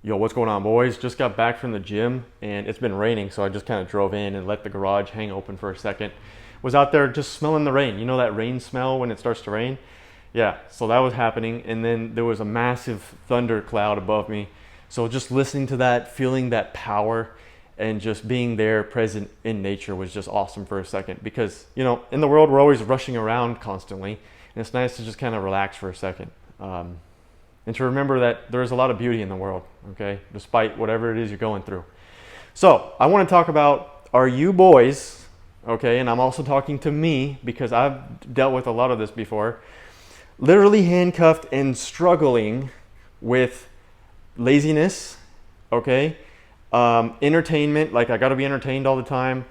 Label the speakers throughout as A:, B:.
A: Yo, what's going on, boys? Just got back from the gym and it's been raining, so I just kind of drove in and let the garage hang open for a second. Was out there just smelling the rain. You know that rain smell when it starts to rain? Yeah, so that was happening, and then there was a massive thunder cloud above me. So just listening to that, feeling that power, and just being there present in nature was just awesome for a second because, in the world, we're always rushing around constantly, and it's nice to just kind of relax for a second. And to remember that there is a lot of beauty in the world, okay, despite whatever it is you're going through. So I want to talk about, are you boys, okay, and I'm also talking to me because I've dealt with a lot of this before, literally handcuffed and struggling with laziness, okay, entertainment, like I got to be entertained all the time,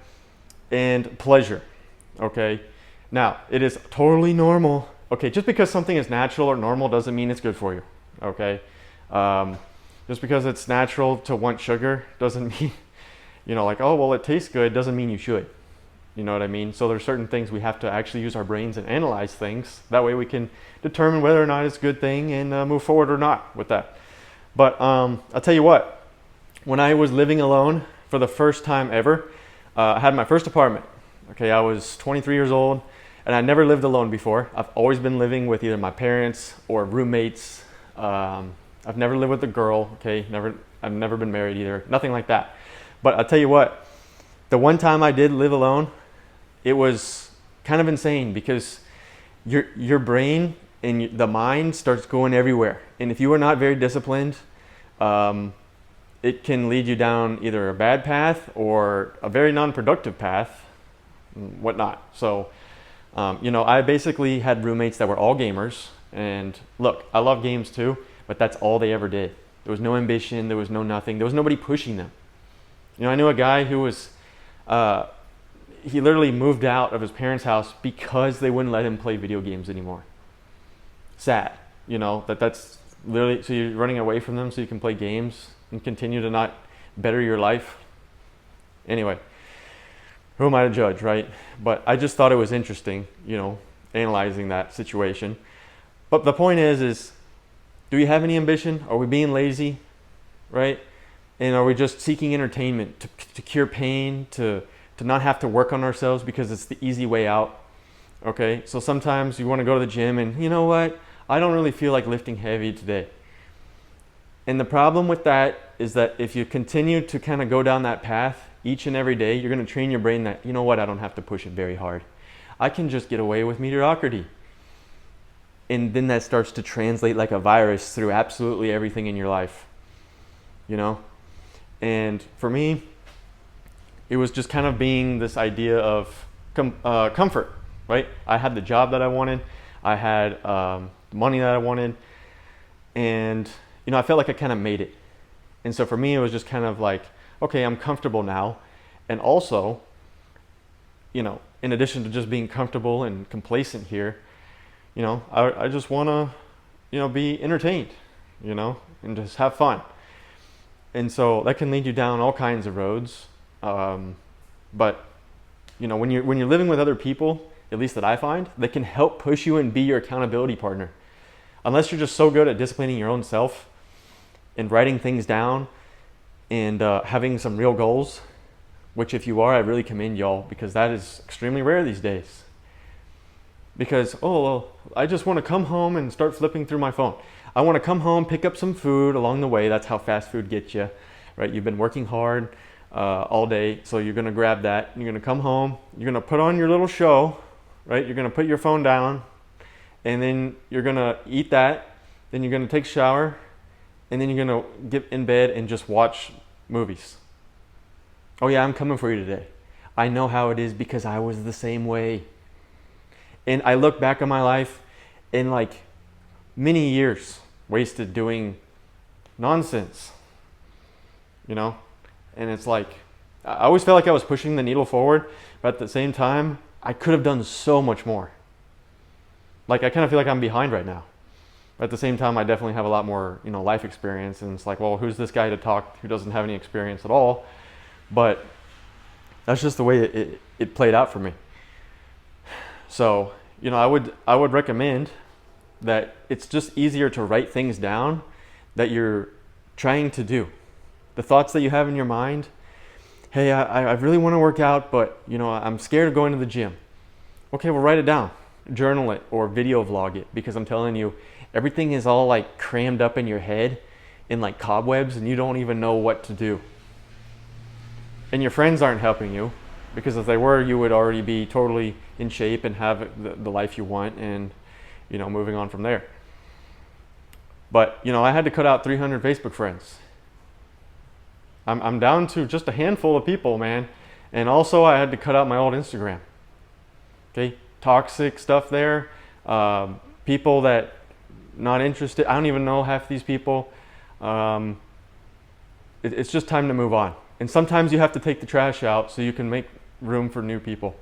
A: and pleasure, okay. Now, it is totally normal, okay, just because something is natural or normal doesn't mean it's good for you, okay. Just because it's natural to want sugar doesn't mean, like, oh, well, it tastes good, doesn't mean you should. You know what I mean? So there's certain things we have to actually use our brains and analyze things. That way we can determine whether or not it's a good thing and move forward or not with that. But I'll tell you what, when I was living alone for the first time ever, I had my first apartment. Okay, I was 23 years old and I never lived alone before. I've always been living with either my parents or roommates. I've never lived with a girl, okay? I've never been married either, nothing like that. But I'll tell you what, the one time I did live alone, it was kind of insane because your brain and the mind starts going everywhere. And if you are not very disciplined, it can lead you down either a bad path or a very non-productive path, and whatnot. So, I basically had roommates that were all gamers. And look, I love games too, but that's all they ever did. There was no ambition, there was no nothing, there was nobody pushing them. I knew a guy who was, he literally moved out of his parents' house because they wouldn't let him play video games anymore. Sad, that's literally, so you're running away from them so you can play games and continue to not better your life. Anyway, who am I to judge, right? But I just thought it was interesting, analyzing that situation. But the point is do we have any ambition? Are we being lazy, right? And are we just seeking entertainment to cure pain, to not have to work on ourselves because it's the easy way out? Okay, so sometimes you want to go to the gym and you know what? I don't really feel like lifting heavy today. And the problem with that is that if you continue to kind of go down that path each and every day, you're going to train your brain that, you know what, I don't have to push it very hard. I can just get away with mediocrity. And then that starts to translate like a virus through absolutely everything in your life, And for me, it was just kind of being this idea of comfort, right? I had the job that I wanted. I had the money that I wanted. And, I felt like I kind of made it. And so for me, it was just kind of like, okay, I'm comfortable now. And also, in addition to just being comfortable and complacent here, I just want to, be entertained, and just have fun. And so that can lead you down all kinds of roads. But, when you're living with other people, at least that I find, they can help push you and be your accountability partner. Unless you're just so good at disciplining your own self and writing things down and having some real goals, which if you are, I really commend y'all because that is extremely rare these days. Because, I just want to come home and start flipping through my phone. I want to come home, pick up some food along the way. That's how fast food gets you, right? You've been working hard all day, so you're going to grab that. You're going to come home. You're going to put on your little show, right? You're going to put your phone down, and then you're going to eat that. Then you're going to take a shower, and then you're going to get in bed and just watch movies. Oh yeah, I'm coming for you today. I know how it is because I was the same way. And I look back on my life in like many years wasted doing nonsense, And it's like, I always felt like I was pushing the needle forward, but at the same time, I could have done so much more. Like, I kind of feel like I'm behind right now. But at the same time, I definitely have a lot more, life experience. And it's like, well, who's this guy to talk who doesn't have any experience at all? But that's just the way it played out for me. So, I would recommend that it's just easier to write things down that you're trying to do. The thoughts that you have in your mind. Hey, I really want to work out, but I'm scared of going to the gym. Okay, well, write it down, journal it, or video vlog it, because I'm telling you, everything is all like crammed up in your head in like cobwebs, and you don't even know what to do. And your friends aren't helping you, because if they were, you would already be totally in shape and have the life you want, and moving on from there. But I had to cut out 300 Facebook friends. I'm down to just a handful of people, man. And also I had to cut out my old Instagram. Okay, toxic stuff there. People that not interested. I don't even know half these people. It's just time to move on. And sometimes you have to take the trash out so you can make room for new people.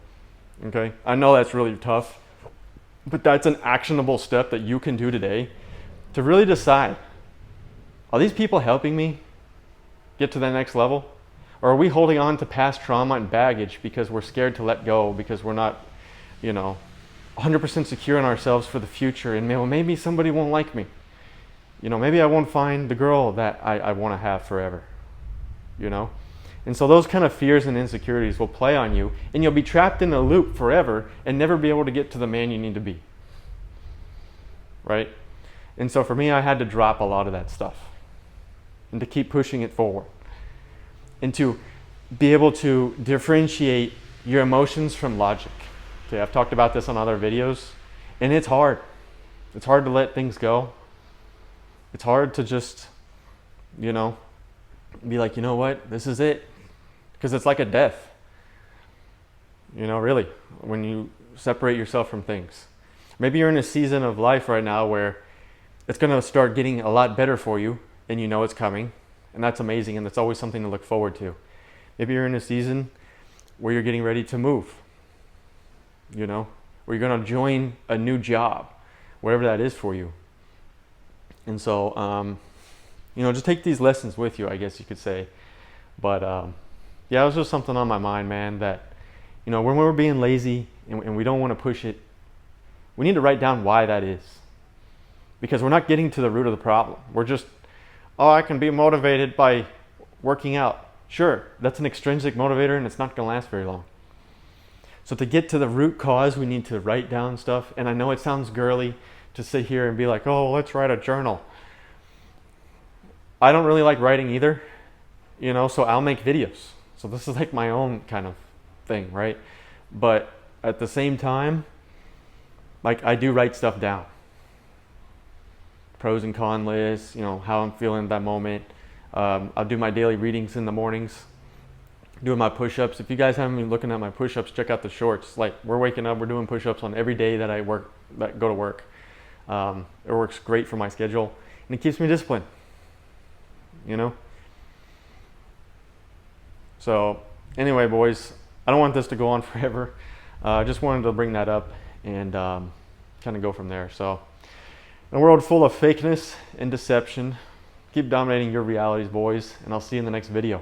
A: Okay, I know that's really tough, but that's an actionable step that you can do today to really decide, are these people helping me get to the next level? Or are we holding on to past trauma and baggage because we're scared to let go, because we're not 100% secure in ourselves for the future, and maybe somebody won't like me. Maybe I won't find the girl that I want to have forever. And so those kind of fears and insecurities will play on you, and you'll be trapped in a loop forever and never be able to get to the man you need to be. Right? And so for me, I had to drop a lot of that stuff and to keep pushing it forward and to be able to differentiate your emotions from logic. Okay, I've talked about this on other videos, and it's hard. It's hard to let things go. It's hard to just, be like, what, this is it. Because it's like a death. Really, when you separate yourself from things. Maybe you're in a season of life right now where it's going to start getting a lot better for you, and it's coming, and that's amazing, and that's always something to look forward to. Maybe you're in a season where you're getting ready to move, where you're going to join a new job, whatever that is for you. And so, just take these lessons with you, I guess you could say. But it was just something on my mind, man, that, when we're being lazy and we don't want to push it, we need to write down why that is. Because we're not getting to the root of the problem. We're just, I can be motivated by working out. Sure, that's an extrinsic motivator, and it's not going to last very long. So to get to the root cause, we need to write down stuff. And I know it sounds girly to sit here and be like, let's write a journal. I don't really like writing either, so I'll make videos. So this is like my own kind of thing, right? But at the same time, like, I do write stuff down. Pros and con lists, how I'm feeling at that moment. I'll do my daily readings in the mornings, doing my push-ups. If you guys haven't been looking at my push-ups, check out the shorts. Like, we're waking up, we're doing push-ups on every day that I go to work. It works great for my schedule, and it keeps me disciplined, So anyway, boys, I don't want this to go on forever. I just wanted to bring that up and kind of go from there. So in a world full of fakeness and deception, keep dominating your realities, boys, and I'll see you in the next video.